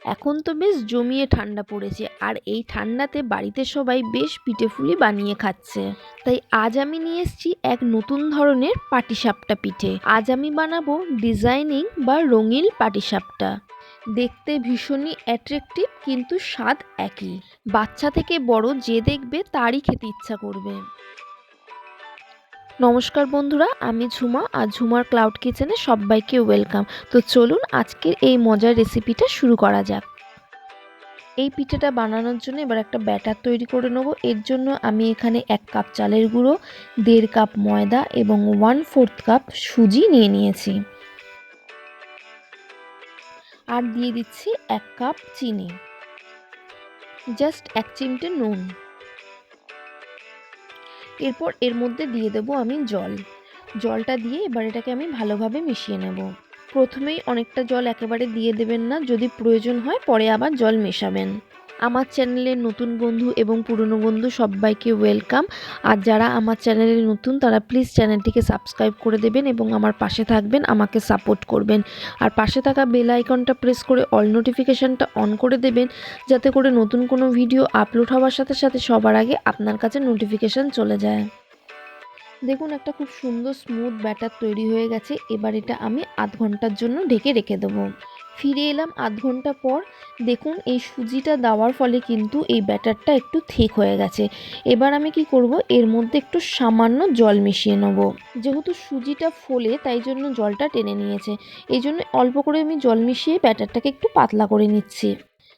এখন তো বেশ জমিয়ে ঠান্ডা পড়েছে, আর এই ঠান্ডাতে বাড়িতে সবাই বেশ পিঠেপুলি বানিয়ে খাচ্ছে। তাই আজ আমি নিয়ে এসেছি এক নতুন ধরনের পাটিসাপটা পিঠে। আজ আমি বানাবো ডিজাইনিং বা রঙিন পাটিসাপটা। দেখতে ভীষণই অ্যাট্রাকটিভ, কিন্তু স্বাদ একই। বাচ্চা থেকে বড় যে দেখবে তারই খেতে ইচ্ছা করবে। নমস্কার বন্ধুরা, আমি ঝুমা, আর ঝুমার ক্লাউড কিচেনে সবাইকে ওয়েলকাম। তো চলুন আজকের এই মজার রেসিপিটা শুরু করা যাক। এই পিঠেটা বানানোর জন্য এবার একটা ব্যাটার তৈরি করে নেব। এর জন্য আমি এখানে 1 কাপ চালের গুঁড়ো, 1.5 কাপ ময়দা এবং 1/4 কাপ সুজি নিয়ে নিয়েছি। আর দিয়ে দিচ্ছি 1 কাপ চিনি, জাস্ট 1 চিমটে নুন। এরপর এর মধ্যে দিয়ে দেবো আমি জলটা দিয়ে এবার এটাকে আমি ভালোভাবে মিশিয়ে নেব। প্রথমেই অনেকটা জল একেবারে দিয়ে দেবেন না, যদি প্রয়োজন হয় পরে আবার জল মেশাবেন। আমার চ্যানেলের নতুন বন্ধু এবং পুরনো বন্ধু সবাইকে ওয়েলকাম। আর যারা আমার চ্যানেলে নতুন তারা প্লিজ চ্যানেলটিকে সাবস্ক্রাইব করে দেবেন এবং আমার পাশে থাকবেন, আমাকে সাপোর্ট করবেন। আর পাশে থাকা বেল আইকনটা প্রেস করে অল নোটিফিকেশানটা অন করে দেবেন, যাতে করে নতুন কোনো ভিডিও আপলোড হওয়ার সাথে সাথে সবার আগে আপনার কাছে নোটিফিকেশান চলে যায়। দেখুন একটা খুব সুন্দর স্মুথ ব্যাটার তৈরি হয়ে গেছে। এবার এটা আমি আধ ঘন্টার জন্য ঢেকে রেখে দেবো। ফিরে এলাম আধ ঘন্টা পর। দেখুন এই সুজিটা দেওয়ার ফলে কিন্তু এই ব্যাটারটা একটু থিক হয়ে গেছে। এবার আমি কি করব, এর মধ্যে একটু সামান্য জল মিশিয়ে নেব। যেহেতু সুজিটা ফোলে তাই জন্য জলটা টেনে নিয়েছে, এই জন্য অল্প করে আমি জল মিশিয়ে ব্যাটারটাকে একটু পাতলা করে নিচ্ছি।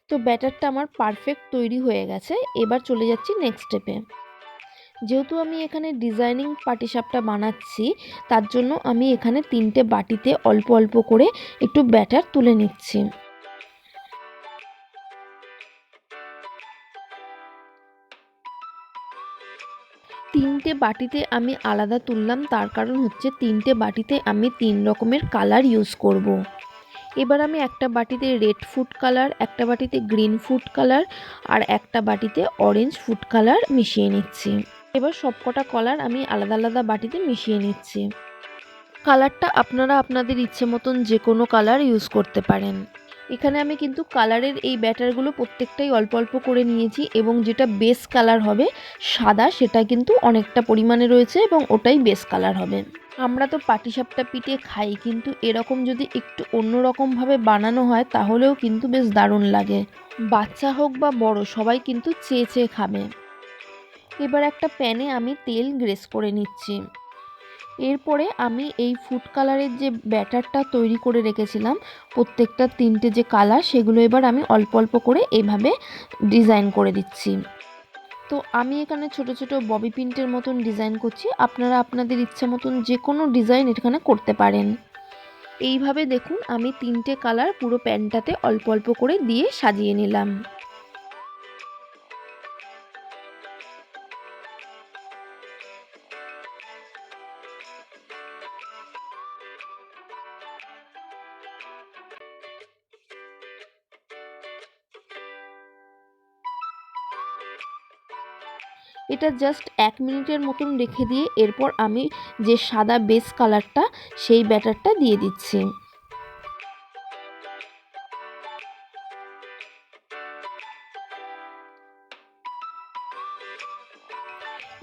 তো ব্যাটারটা আমার পারফেক্ট তৈরি হয়ে গেছে। এবার চলে যাচ্ছি নেক্সট স্টেপে। যেহেতু আমি এখানে ডিজাইনিং পাটিসাপটা বানাচ্ছি, তার জন্য আমি এখানে 3টে বাটিতে অল্প অল্প করে একটু ব্যাটার তুলে নিচ্ছি। তিনটে বাটিতে আমি আলাদা তুললাম, তার কারণ হচ্ছে 3টে বাটিতে আমি 3 রকমের কালার ইউজ করব। এবার আমি একটা বাটিতে রেড ফুড কালার, একটা বাটিতে গ্রিন ফুড কালার আর একটা বাটিতে অরেঞ্জ ফুড কালার মিশিয়ে নিচ্ছি। এবার সবকটা কালার আমি আলাদা আলাদা বাটিতে মিশিয়ে নিচ্ছি। কালারটা আপনারা আপনাদের ইচ্ছে মতন যে কোনো কালার ইউজ করতে পারেন। এখানে আমি কিন্তু কালারের এই ব্যাটারগুলো প্রত্যেকটাই অল্প অল্প করে নিয়েছি, এবং যেটা বেস কালার হবে সাদা সেটা কিন্তু অনেকটা পরিমাণে রয়েছে এবং ওটাই বেস কালার হবে। আমরা তো পাটিসাপটা পিঠে খাই, কিন্তু এরকম যদি একটু অন্যরকমভাবে বানানো হয় তাহলেও কিন্তু বেশ দারুণ লাগে। বাচ্চা হোক বা বড় সবাই কিন্তু চেয়ে চেয়ে খাবে। এবার একটা প্যানে আমি তেল গ্রেস করে নিচ্ছি। এরপরে আমি এই ফুড কালারের যে ব্যাটারটা তৈরি করে রেখেছিলাম, প্রত্যেকটা 3টে যে কালার সেগুলো এবার আমি অল্প অল্প করে এইভাবে ডিজাইন করে দিচ্ছি। তো আমি এখানে ছোট ছোট ববি পিন্টের মতন ডিজাইন করছি, আপনারা আপনাদের ইচ্ছে মতন যে কোনো ডিজাইন এখানে করতে পারেন। এইভাবে দেখুন আমি 3টে কালার পুরো প্যানটাতে অল্প অল্প করে দিয়ে সাজিয়ে নিলাম। এটা জাস্ট 1 মিনিটের মতন রেখে দিয়ে এরপর আমি যে সাদা বেস কালারটা সেই ব্যাটারটা দিয়ে দিচ্ছি।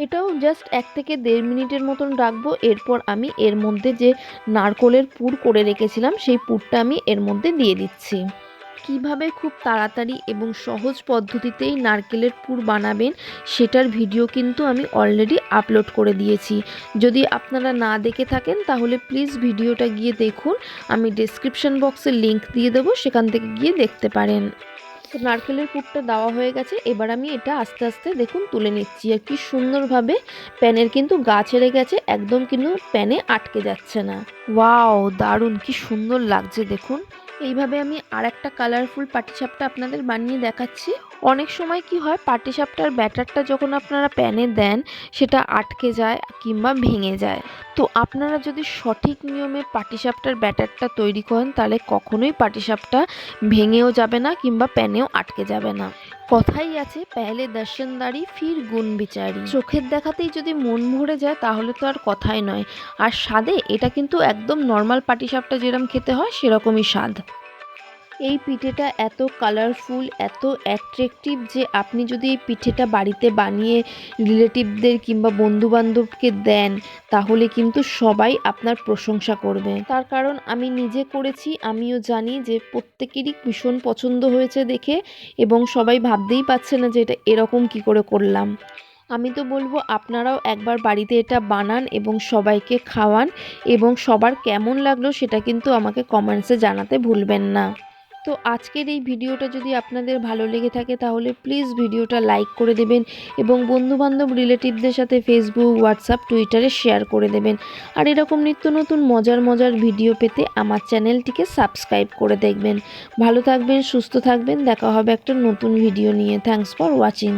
এটাও জাস্ট 1 থেকে 1.5 মিনিটের মতন রাখবো। এরপর আমি এর মধ্যে যে নারকোলের পুর করে রেখেছিলাম সেই পুরটা আমি এর মধ্যে দিয়ে দিচ্ছি। কিভাবে খুব তাড়াতাড়ি এবং সহজ পদ্ধতিতেই নারকেলের পুর বানাবেন সেটার ভিডিও কিন্তু আমি অলরেডি আপলোড করে দিয়েছি। যদি আপনারা না দেখে থাকেন তাহলে প্লিজ ভিডিওটা গিয়ে দেখুন, আমি ডেসক্রিপশন বক্সে লিংক দিয়ে দেবো, সেখান থেকে গিয়ে দেখতে পারেন। তো নারকেলের পুরটা দেওয়া হয়ে গেছে। এবার আমি এটা আস্তে আস্তে দেখুন তুলে নিচ্ছি, আর কি সুন্দরভাবে প্যানের কিন্তু গা ছেড়ে গেছে, একদম কিন্তু প্যানে আটকে যাচ্ছে না। ওয়াও, দারুণ, কি সুন্দর লাগছে দেখুন। এইভাবে আমি আর একটা কালারফুল পাটিসাপটা আপনাদের বানিয়ে দেখাচ্ছি। অনেক সময় কি হয়, পাটিসাপটার ব্যাটারটা যখন আপনারা প্যানে দেন সেটা আটকে যায় কিংবা ভেঙে যায়। তো আপনারা যদি সঠিক নিয়মে পাটিসাপটার ব্যাটারটা তৈরি করেন তাহলে কখনোই পাটিসাপটা ভেঙেও যাবে না কিংবা প্যানেও আটকে যাবে না। কথাই আছে, পেহলে দর্শনদারি ফির গুণ বিচারি। চোখের দেখাতেই যদি মন ভরে যায় তাহলে তো আর কথাই নয়। আর স্বাদে এটা কিন্তু একদম নর্মাল পাটিসাপটা যেরকম খেতে হয় সেরকমই স্বাদ। এই পিঠেটা এত কালারফুল, এত অ্যাট্রাকটিভ যে আপনি যদি এই পিঠেটা বাড়িতে বানিয়ে রিলেটিভদের কিংবা বন্ধুবান্ধবকে দেন তাহলে কিন্তু সবাই আপনার প্রশংসা করবে। তার কারণ আমি নিজে করেছি, আমিও জানি যে প্রত্যেকেরই ভীষণ পছন্দ হয়েছে দেখে, এবং সবাই ভাবতেই পারছে না যে এটা এরকম কি করে করলাম। আমি তো বলবো আপনারাও একবার বাড়িতে এটা বানান এবং সবাইকে খাওয়ান, এবং সবার কেমন লাগলো সেটা কিন্তু আমাকে কমেন্টসে জানাতে ভুলবেন না। তো আজকের এই ভিডিওটা যদি আপনাদের ভালো লেগে থাকে তাহলে প্লিজ ভিডিওটা লাইক করে দেবেন এবং বন্ধুবান্ধব রিলেটিভদের সাথে ফেসবুক, হোয়াটসঅ্যাপ, টুইটারে শেয়ার করে দেবেন। আর এরকম নিত্য নতুন মজার মজার ভিডিও পেতে আমার চ্যানেলটিকে সাবস্ক্রাইব করে দেখবেন। ভালো থাকবেন, সুস্থ থাকবেন, দেখা হবে একটা নতুন ভিডিও নিয়ে। Thanks for watching.